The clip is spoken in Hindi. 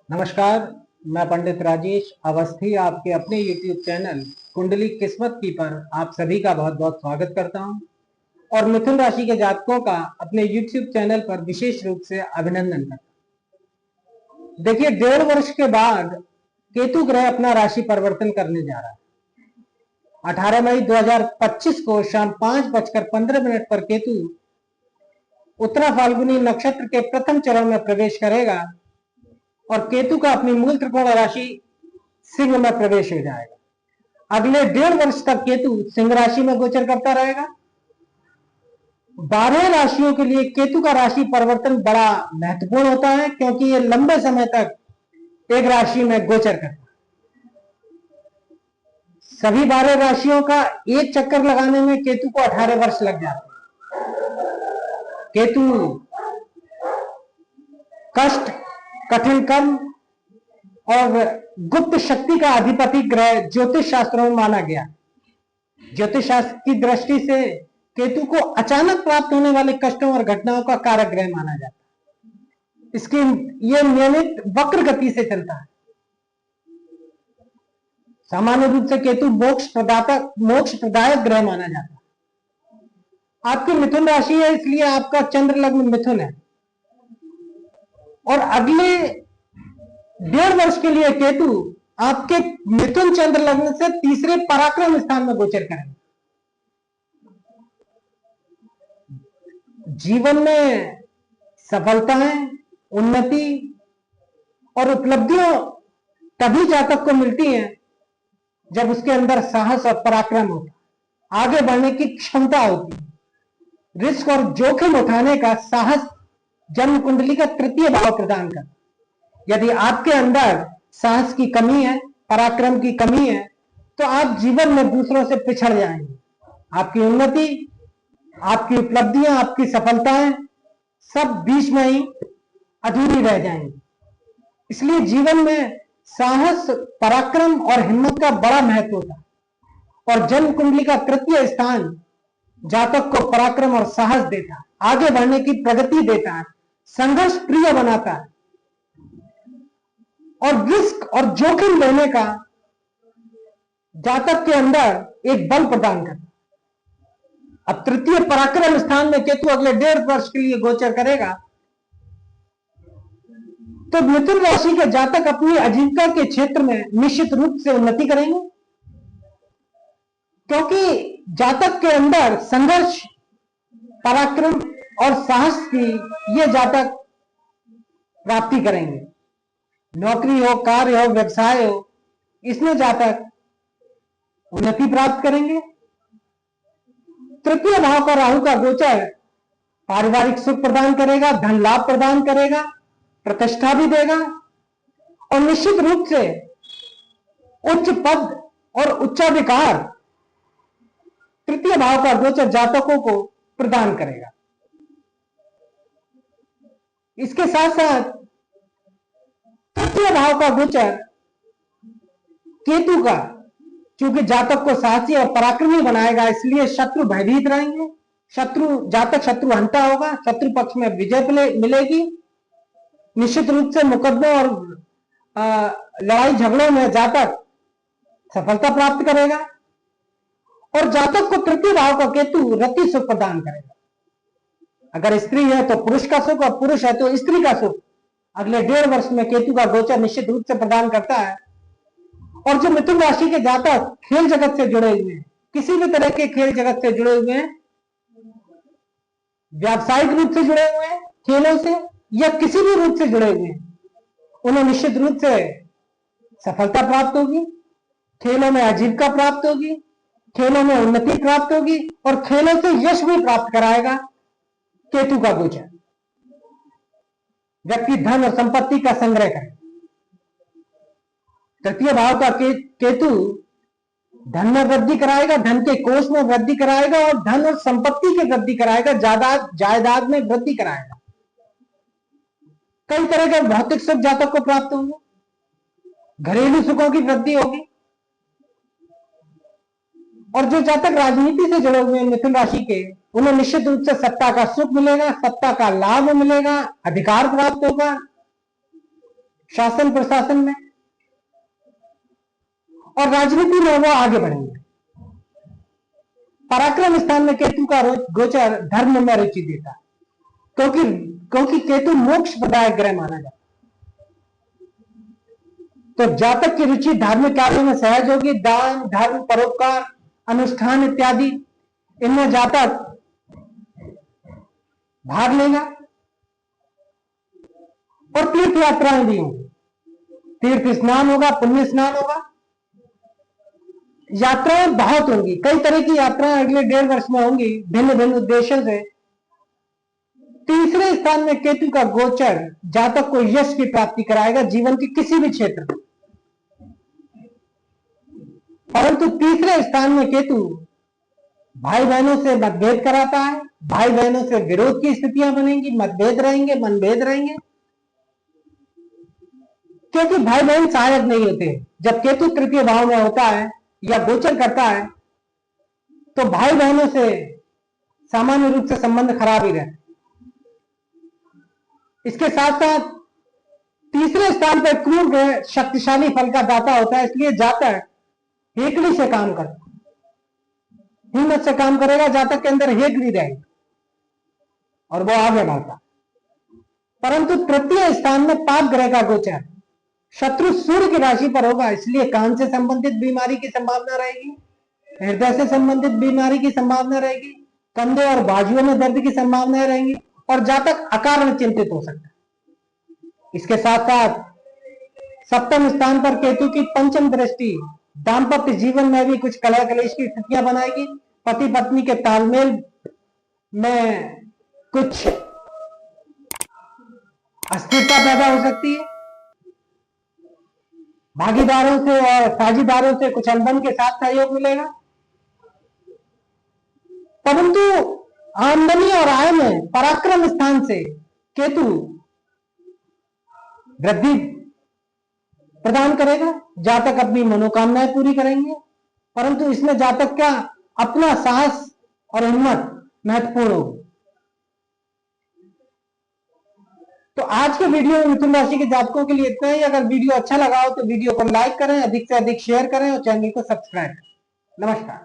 नमस्कार। मैं पंडित राजेश अवस्थी आपके अपने YouTube चैनल कुंडली किस्मत की पर आप सभी का बहुत बहुत स्वागत करता हूं और मिथुन राशि के जातकों का अपने YouTube चैनल पर विशेष रूप से अभिनंदन करता हूं। देखिए, 1.5 वर्ष के बाद केतु ग्रह अपना राशि परिवर्तन करने जा रहा है। 18 मई 2025 को शाम 5:15 पर केतु उत्तरा फाल्गुनी नक्षत्र के प्रथम चरण में प्रवेश करेगा और केतु का अपनी मूल त्रिकोण राशि सिंह में प्रवेश हो जाएगा। अगले 1.5 वर्ष तक केतु सिंह राशि में गोचर करता रहेगा। 12 राशियों के लिए केतु का राशि परिवर्तन बड़ा महत्वपूर्ण होता है, क्योंकि ये लंबे समय तक एक राशि में गोचर करता है। सभी 12 राशियों का एक चक्कर लगाने में केतु को 18 वर्ष लग जाते हैं। केतु कष्ट, कठिन कर्म और गुप्त शक्ति का अधिपति ग्रह ज्योतिष शास्त्रों में माना गया। ज्योतिष शास्त्र की दृष्टि से केतु को अचानक प्राप्त होने वाले कष्टों और घटनाओं का कारक ग्रह माना जाता है। इसकी ये नियमित वक्र गति से चलता है। सामान्य रूप से केतु मोक्ष प्रदायक ग्रह माना जाता है। आपकी मिथुन राशि है, इसलिए आपका चंद्र लग्न मिथुन है और अगले 1.5 वर्ष के लिए केतु आपके मिथुन चंद्र लग्न से तीसरे पराक्रम स्थान में गोचर करेंगे। जीवन में सफलताएं, उन्नति और उपलब्धियां तभी जातक को मिलती हैं जब उसके अंदर साहस और पराक्रम होता है, आगे बढ़ने की क्षमता होती है। रिस्क और जोखिम उठाने का साहस जन्म कुंडली का तृतीय भाव प्रदान करता है। यदि आपके अंदर साहस की कमी है, पराक्रम की कमी है, तो आप जीवन में दूसरों से पिछड़ जाएंगे। आपकी उन्नति, आपकी उपलब्धियां, आपकी सफलताएं सब बीच में ही अधूरी रह जाएंगी। इसलिए जीवन में साहस, पराक्रम और हिम्मत का बड़ा महत्व होता है और जन्म कुंडली का तृतीय स्थान जातक को पराक्रम और साहस देता है, आगे बढ़ने की प्रगति देता है, संघर्ष प्रिय बनाता है और रिस्क और जोखिम लेने का जातक के अंदर एक बल प्रदान करता है। अब तृतीय पराक्रम स्थान में केतु अगले 1.5 वर्ष के लिए गोचर करेगा, तो मिथुन राशि के जातक अपनी आजीविका के क्षेत्र में निश्चित रूप से उन्नति करेंगे, क्योंकि जातक के अंदर संघर्ष, पराक्रम और साहस की ये जातक प्राप्ति करेंगे। नौकरी हो, कार्य हो, व्यवसाय हो, इसमें जातक उन्नति प्राप्त करेंगे। तृतीय भाव का राहु का गोचर पारिवारिक सुख प्रदान करेगा, धन लाभ प्रदान करेगा, प्रतिष्ठा भी देगा और निश्चित रूप से उच्च पद और उच्चाधिकार तृतीय भाव का गोचर जातकों को प्रदान करेगा। इसके साथ साथ तृतीय भाव का गोचर केतु का, क्योंकि जातक को साहसी और पराक्रमी बनाएगा, इसलिए शत्रु भयभीत रहेंगे। जातक शत्रु हंता होगा, शत्रु पक्ष में विजय मिलेगी। निश्चित रूप से मुकदमों और लड़ाई झगड़ों में जातक सफलता प्राप्त करेगा और जातक को तृतीय भाव का केतु रति सुख प्रदान करेगा। अगर स्त्री है तो पुरुष का सुख और पुरुष है तो स्त्री का सुख अगले 1.5 वर्ष में केतु का गोचर निश्चित रूप से प्रदान करता है। और जो मिथुन राशि के जातक खेल जगत से जुड़े हुए हैं, किसी भी तरह के खेल जगत से जुड़े हुए हैं, व्यावसायिक रूप से जुड़े हुए हैं खेलों से या किसी भी रूप से जुड़े हुए हैं, उन्हें निश्चित रूप से सफलता प्राप्त होगी, खेलों में आजीविका प्राप्त होगी, खेलों में उन्नति प्राप्त होगी और खेलों से यश भी प्राप्त कराएगा केतु का गोचर। व्यक्ति धन और संपत्ति का संग्रह करे। तृतीय भाव का केतु धन में वृद्धि कराएगा, धन के कोष में वृद्धि कराएगा और धन और संपत्ति की वृद्धि कराएगा, जायदाद में वृद्धि कराएगा। कई तरह के भौतिक सुख जातक को प्राप्त होंगे, घरेलू सुखों की वृद्धि होगी और जो जातक राजनीति से जुड़े हुए हैं मिथुन राशि के, उन्हें निश्चित रूप से सत्ता का सुख मिलेगा, सत्ता का लाभ मिलेगा, अधिकार प्राप्त होगा, शासन प्रशासन में और राजनीति में वो आगे बढ़ेंगे। पराक्रम स्थान में केतु का गोचर धर्म में रुचि देता है, क्योंकि केतु मोक्ष प्रदायक ग्रह माना जाता है। तो जातक की रुचि धार्मिक कार्यों में सहज होगी। दान, धर्म, परोपकार, अनुष्ठान इत्यादि इनमें जातक भाग लेगा। और तीर्थ यात्राएं भी होंगी, तीर्थ स्नान होगा, पुण्य स्नान होगा, यात्राएं बहुत होंगी। कई तरह की यात्राएं अगले 1.5 वर्ष में होंगी, भिन्न भिन्न उद्देश्यों से। तीसरे स्थान में केतु का गोचर जातक को यश की प्राप्ति कराएगा जीवन के किसी भी क्षेत्र में। परंतु तीसरे स्थान में केतु भाई बहनों से मतभेद कराता है। भाई बहनों से विरोध की स्थितियां बनेंगी, मतभेद रहेंगे, मनभेद रहेंगे, क्योंकि भाई बहन सहायक नहीं होते। जब केतु तृतीय भाव में होता है या गोचर करता है तो भाई बहनों से सामान्य रूप से संबंध खराब ही रहते। इसके साथ साथ तीसरे स्थान पर क्रूर ग्रह शक्तिशाली फल का दाता होता है, इसलिए जातक हेकड़ी से काम करता, हिम्मत से काम करेगा। जातक के अंदर हेकड़ी रहेगी और वो आगे बढ़ता। परंतु तृतीय स्थान में पाप ग्रह का गोचर शत्रु सूर्य की राशि पर होगा, इसलिए कान से संबंधित बीमारी की संभावना रहेगी, हृदय से संबंधित बीमारी की संभावना रहेगी, कंधे और बाजुओं में दर्द की संभावनाएं रहेंगी और जातक अकारण चिंतित हो सकता है। इसके साथ साथ सप्तम स्थान पर केतु की पंचम दृष्टि दाम्पत्य जीवन में भी कुछ कलह कलेश की स्थितियां बनाएगी। पति पत्नी के तालमेल में कुछ अस्थिरता पैदा हो सकती है। भागीदारों से और साझीदारों से कुछ अनबन के साथ सहयोग मिलेगा। परंतु आमदनी और आय में पराक्रम स्थान से केतु वृद्धि प्रदान करेगा। जातक अपनी मनोकामनाएं पूरी करेंगे, परंतु इसमें जातक का अपना साहस और हिम्मत महत्वपूर्ण होगी। तो आज के वीडियो में मिथुन राशि के जातकों के लिए इतना ही। अगर वीडियो अच्छा लगा हो तो वीडियो को लाइक करें, अधिक से अधिक शेयर करें और चैनल को सब्सक्राइब करें। नमस्कार।